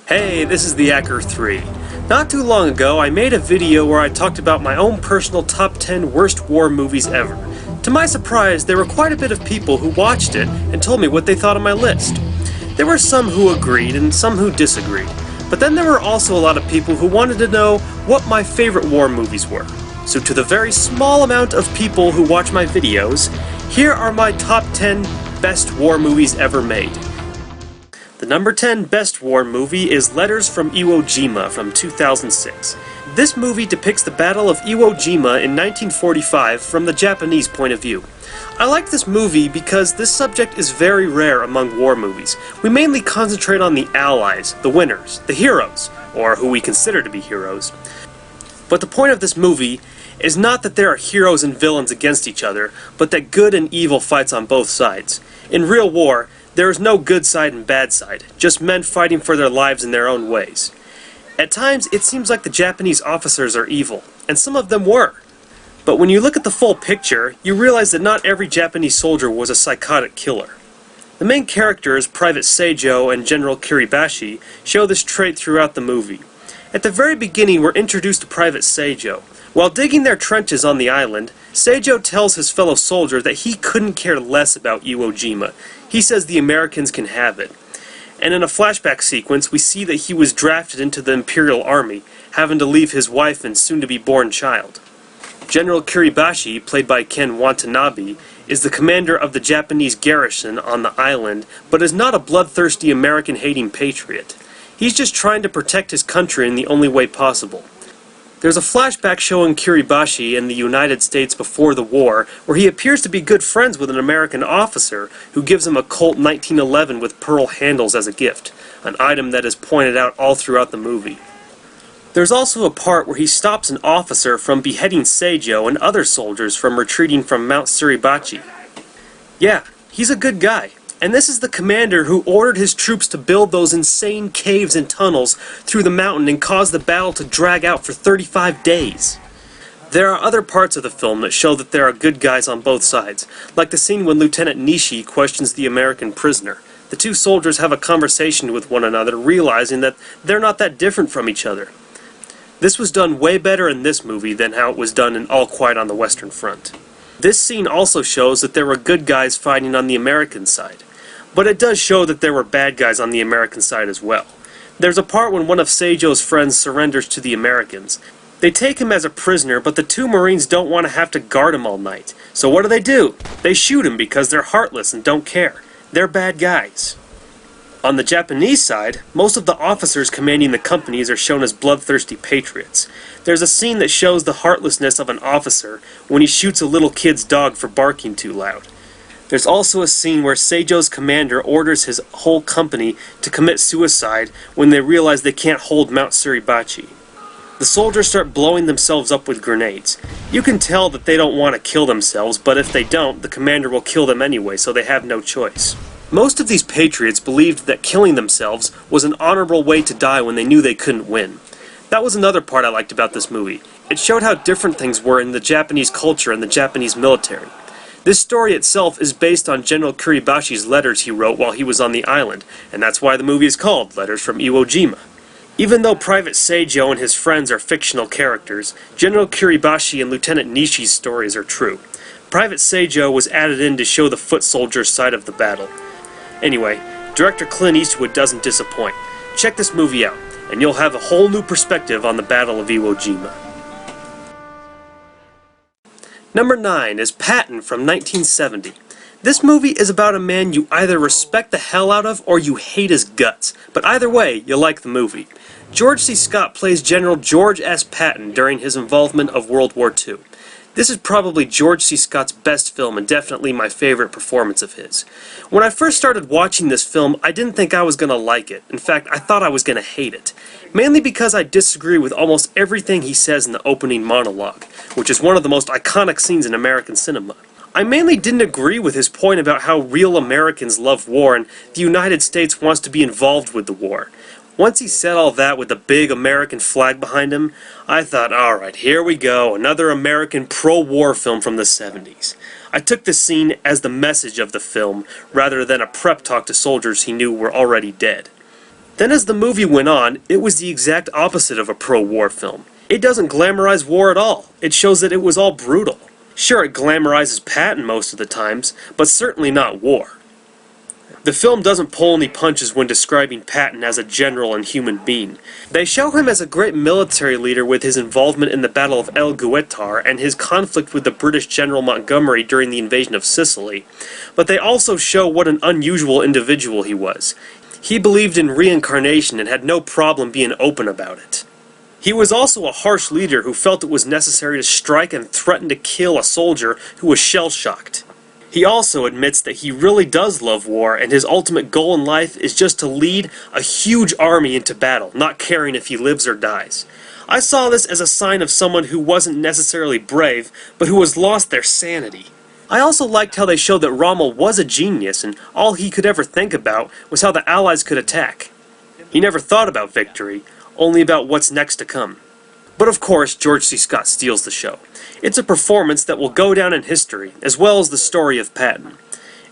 Hey, this is the Acker 3. Not too long ago, I made a video where I talked about my own personal top 10 worst war movies ever. To my surprise, there were quite a bit of people who watched it and told me what they thought of my list. There were some who agreed and some who disagreed, but then there were also a lot of people who wanted to know what my favorite war movies were. So to the very small amount of people who watch my videos, here are my top 10 best war movies ever made. The number 10 best war movie is Letters from Iwo Jima from 2006. This movie depicts the Battle of Iwo Jima in 1945 from the Japanese point of view. I like this movie because this subject is very rare among war movies. We mainly concentrate on the Allies, the winners, the heroes, or who we consider to be heroes. But the point of this movie is not that there are heroes and villains against each other, but that good and evil fights on both sides. In real war, there is no good side and bad side, just men fighting for their lives in their own ways. At times, it seems like the Japanese officers are evil, and some of them were. But when you look at the full picture, you realize that not every Japanese soldier was a psychotic killer. The main characters, Private Seijo and General Kiribashi, show this trait throughout the movie. At the very beginning, we're introduced to Private Seijo. While digging their trenches on the island, Seijo tells his fellow soldier that he couldn't care less about Iwo Jima. He says the Americans can have it. And in a flashback sequence, we see that he was drafted into the Imperial Army, having to leave his wife and soon-to-be-born child. General Kiribashi, played by Ken Watanabe, is the commander of the Japanese garrison on the island, but is not a bloodthirsty American-hating patriot. He's just trying to protect his country in the only way possible. There's a flashback showing Kiribashi in the United States before the war, where he appears to be good friends with an American officer who gives him a Colt 1911 with pearl handles as a gift, an item that is pointed out all throughout the movie. There's also a part where he stops an officer from beheading Seijo and other soldiers from retreating from Mount Suribachi. Yeah, he's a good guy. And this is the commander who ordered his troops to build those insane caves and tunnels through the mountain and caused the battle to drag out for 35 days. There are other parts of the film that show that there are good guys on both sides, like the scene when Lieutenant Nishi questions the American prisoner. The two soldiers have a conversation with one another, realizing that they're not that different from each other. This was done way better in this movie than how it was done in All Quiet on the Western Front. This scene also shows that there were good guys fighting on the American side. But it does show that there were bad guys on the American side as well. There's a part when one of Seijo's friends surrenders to the Americans. They take him as a prisoner, but the two Marines don't want to have to guard him all night. So what do? They shoot him because they're heartless and don't care. They're bad guys. On the Japanese side, most of the officers commanding the companies are shown as bloodthirsty patriots. There's a scene that shows the heartlessness of an officer when he shoots a little kid's dog for barking too loud. There's also a scene where Seijo's commander orders his whole company to commit suicide when they realize they can't hold Mount Suribachi. The soldiers start blowing themselves up with grenades. You can tell that they don't want to kill themselves, but if they don't, the commander will kill them anyway, so they have no choice. Most of these patriots believed that killing themselves was an honorable way to die when they knew they couldn't win. That was another part I liked about this movie. It showed how different things were in the Japanese culture and the Japanese military. This story itself is based on General Kiribashi's letters he wrote while he was on the island, and that's why the movie is called Letters from Iwo Jima. Even though Private Seijo and his friends are fictional characters, General Kiribashi and Lieutenant Nishi's stories are true. Private Seijo was added in to show the foot soldiers' side of the battle. Anyway, director Clint Eastwood doesn't disappoint. Check this movie out, and you'll have a whole new perspective on the Battle of Iwo Jima. Number 9 is Patton from 1970. This movie is about a man you either respect the hell out of or you hate his guts, but either way, you like the movie. George C. Scott plays General George S. Patton during his involvement of World War II. This is probably George C. Scott's best film and definitely my favorite performance of his. When I first started watching this film, I didn't think I was going to like it. In fact, I thought I was going to hate it. Mainly because I disagree with almost everything he says in the opening monologue, which is one of the most iconic scenes in American cinema. I mainly didn't agree with his point about how real Americans love war and the United States wants to be involved with the war. Once he said all that with the big American flag behind him, I thought, alright, here we go, another American pro-war film from the 70s. I took this scene as the message of the film, rather than a prep talk to soldiers he knew were already dead. Then as the movie went on, it was the exact opposite of a pro-war film. It doesn't glamorize war at all. It shows that it was all brutal. Sure, it glamorizes Patton most of the times, but certainly not war. The film doesn't pull any punches when describing Patton as a general and human being. They show him as a great military leader with his involvement in the Battle of El Guetar and his conflict with the British General Montgomery during the invasion of Sicily, but they also show what an unusual individual he was. He believed in reincarnation and had no problem being open about it. He was also a harsh leader who felt it was necessary to strike and threaten to kill a soldier who was shell-shocked. He also admits that he really does love war, and his ultimate goal in life is just to lead a huge army into battle, not caring if he lives or dies. I saw this as a sign of someone who wasn't necessarily brave, but who has lost their sanity. I also liked how they showed that Rommel was a genius, and all he could ever think about was how the Allies could attack. He never thought about victory, only about what's next to come. But of course, George C. Scott steals the show. It's a performance that will go down in history, as well as the story of Patton.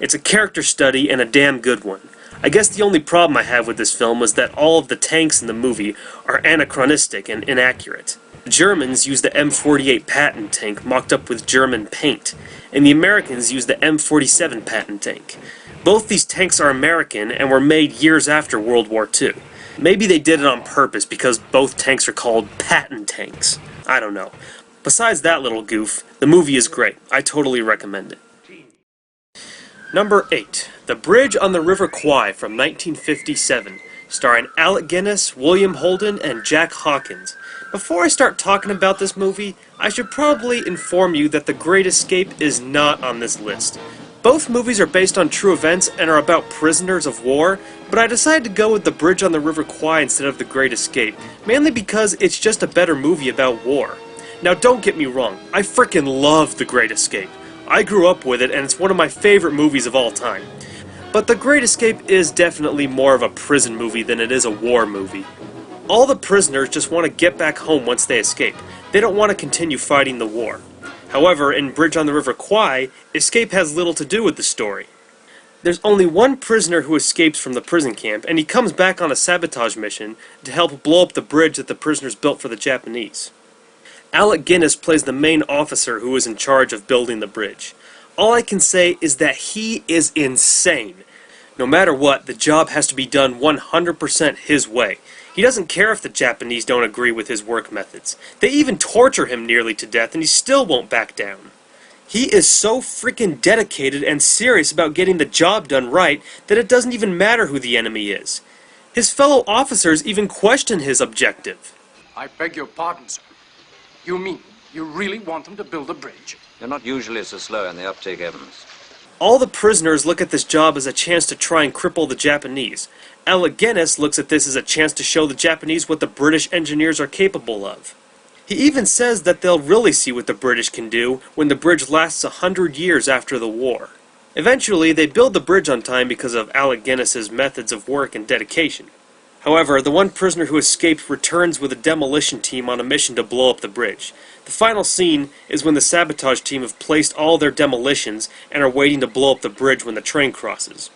It's a character study and a damn good one. I guess the only problem I have with this film is that all of the tanks in the movie are anachronistic and inaccurate. The Germans use the M48 Patton tank mocked up with German paint, and the Americans use the M47 Patton tank. Both these tanks are American and were made years after World War II. Maybe they did it on purpose because both tanks are called Patton tanks. I don't know. Besides that little goof, the movie is great. I totally recommend it. Number 8. The Bridge on the River Kwai from 1957, starring Alec Guinness, William Holden, and Jack Hawkins. Before I start talking about this movie, I should probably inform you that The Great Escape is not on this list. Both movies are based on true events and are about prisoners of war, but I decided to go with The Bridge on the River Kwai instead of The Great Escape, mainly because it's just a better movie about war. Now don't get me wrong, I frickin' love The Great Escape. I grew up with it and it's one of my favorite movies of all time. But The Great Escape is definitely more of a prison movie than it is a war movie. All the prisoners just want to get back home once they escape. They don't want to continue fighting the war. However, in Bridge on the River Kwai, escape has little to do with the story. There's only one prisoner who escapes from the prison camp, and he comes back on a sabotage mission to help blow up the bridge that the prisoners built for the Japanese. Alec Guinness plays the main officer who is in charge of building the bridge. All I can say is that he is insane. No matter what, the job has to be done 100% his way. He doesn't care if the Japanese don't agree with his work methods. They even torture him nearly to death and he still won't back down. He is so freaking dedicated and serious about getting the job done right that it doesn't even matter who the enemy is. His fellow officers even question his objective. I beg your pardon, sir. You mean you really want them to build a bridge? You're not usually so slow in the uptake, Evans. All the prisoners look at this job as a chance to try and cripple the Japanese. Alec Guinness looks at this as a chance to show the Japanese what the British engineers are capable of. He even says that they'll really see what the British can do when the bridge lasts 100 years after the war. Eventually, they build the bridge on time because of Alec Guinness's methods of work and dedication. However, the one prisoner who escaped returns with a demolition team on a mission to blow up the bridge. The final scene is when the sabotage team have placed all their demolitions and are waiting to blow up the bridge when the train crosses.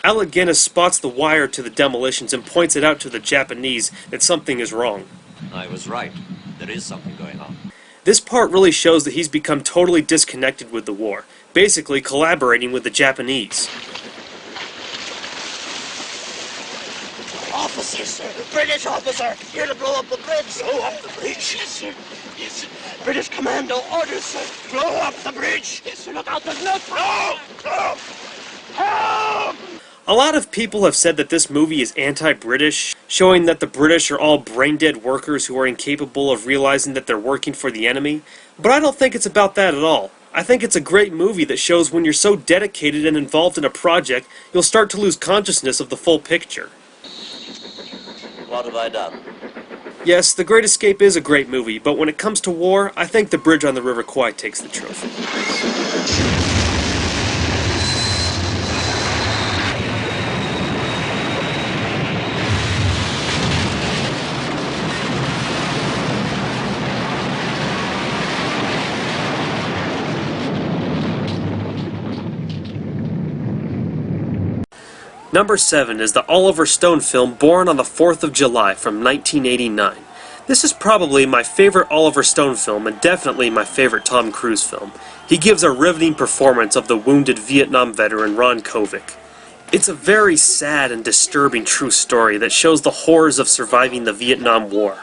Alec Guinness spots the wire to the demolitions and points it out to the Japanese that something is wrong. I was right. There is something going on. This part really shows that he's become totally disconnected with the war, basically collaborating with the Japanese. Officer, sir. British officer. Here to blow up the bridge. Blow up the bridge? Yes, sir. Yes. British commando orders, sir. Blow up the bridge. Yes, sir. Look out. There's no time. Help! Help! A lot of people have said that this movie is anti-British, showing that the British are all brain-dead workers who are incapable of realizing that they're working for the enemy, but I don't think it's about that at all. I think it's a great movie that shows when you're so dedicated and involved in a project, you'll start to lose consciousness of the full picture. What have I done? Yes, The Great Escape is a great movie, but when it comes to war, I think The Bridge on the River Kwai takes the trophy. Number 7 is the Oliver Stone film Born on the 4th of July from 1989. This is probably my favorite Oliver Stone film and definitely my favorite Tom Cruise film. He gives a riveting performance of the wounded Vietnam veteran Ron Kovic. It's a very sad and disturbing true story that shows the horrors of surviving the Vietnam War.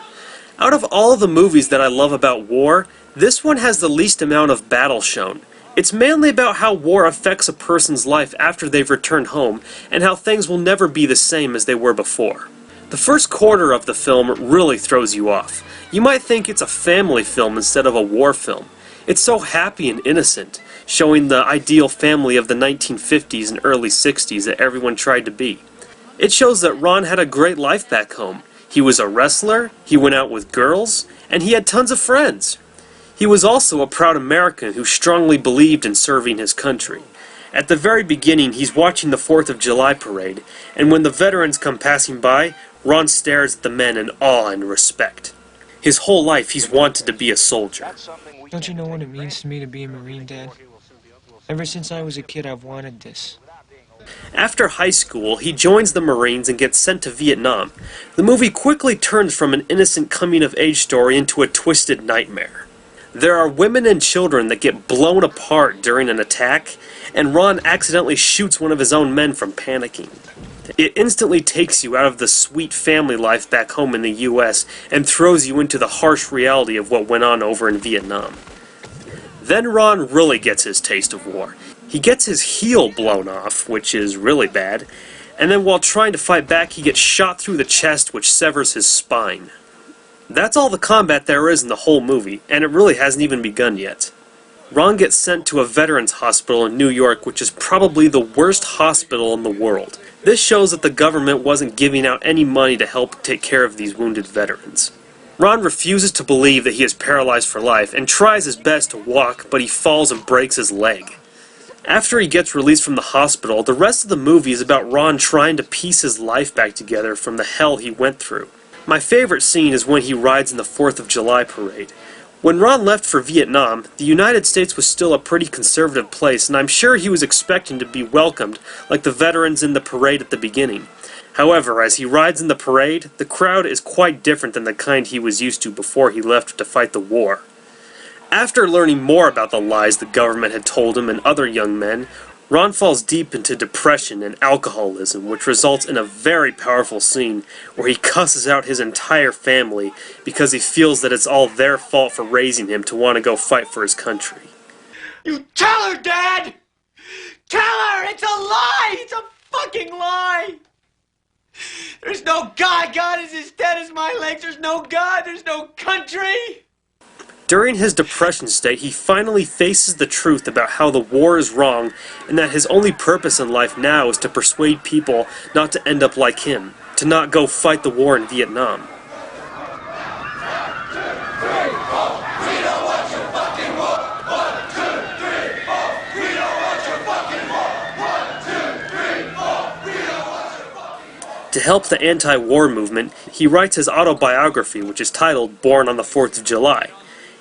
Out of all of the movies that I love about war, this one has the least amount of battle shown. It's mainly about how war affects a person's life after they've returned home, and how things will never be the same as they were before. The first quarter of the film really throws you off. You might think it's a family film instead of a war film. It's so happy and innocent, showing the ideal family of the 1950s and early 60s that everyone tried to be. It shows that Ron had a great life back home. He was a wrestler, he went out with girls, and he had tons of friends. He was also a proud American who strongly believed in serving his country. At the very beginning, he's watching the 4th of July parade, and when the veterans come passing by, Ron stares at the men in awe and respect. His whole life, he's wanted to be a soldier. Don't you know what it means to me to be a Marine, Dad? Ever since I was a kid, I've wanted this. After high school, he joins the Marines and gets sent to Vietnam. The movie quickly turns from an innocent coming-of-age story into a twisted nightmare. There are women and children that get blown apart during an attack, and Ron accidentally shoots one of his own men from panicking. It instantly takes you out of the sweet family life back home in the US and throws you into the harsh reality of what went on over in Vietnam. Then Ron really gets his taste of war. He gets his heel blown off, which is really bad, and then while trying to fight back he gets shot through the chest, which severs his spine. That's all the combat there is in the whole movie, and it really hasn't even begun yet. Ron gets sent to a veterans hospital in New York, which is probably the worst hospital in the world. This shows that the government wasn't giving out any money to help take care of these wounded veterans. Ron refuses to believe that he is paralyzed for life and tries his best to walk, but he falls and breaks his leg. After he gets released from the hospital, the rest of the movie is about Ron trying to piece his life back together from the hell he went through. My favorite scene is when he rides in the 4th of July parade. When Ron left for Vietnam, the United States was still a pretty conservative place, and I'm sure he was expecting to be welcomed like the veterans in the parade at the beginning. However, as he rides in the parade, the crowd is quite different than the kind he was used to before he left to fight the war. After learning more about the lies the government had told him and other young men, Ron falls deep into depression and alcoholism, which results in a very powerful scene where he cusses out his entire family because he feels that it's all their fault for raising him to want to go fight for his country. You tell her, Dad! Tell her! It's a lie! It's a fucking lie! There's no God. God is as dead as my legs. There's no God. There's no country. During his depression state, he finally faces the truth about how the war is wrong and that his only purpose in life now is to persuade people not to end up like him, to not go fight the war in Vietnam. To help the anti-war movement, he writes his autobiography, which is titled Born on the 4th of July.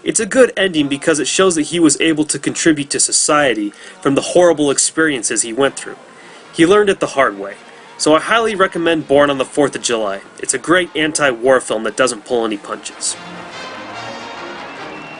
It's a good ending because it shows that he was able to contribute to society from the horrible experiences he went through. He learned it the hard way. So I highly recommend Born on the 4th of July. It's a great anti-war film that doesn't pull any punches.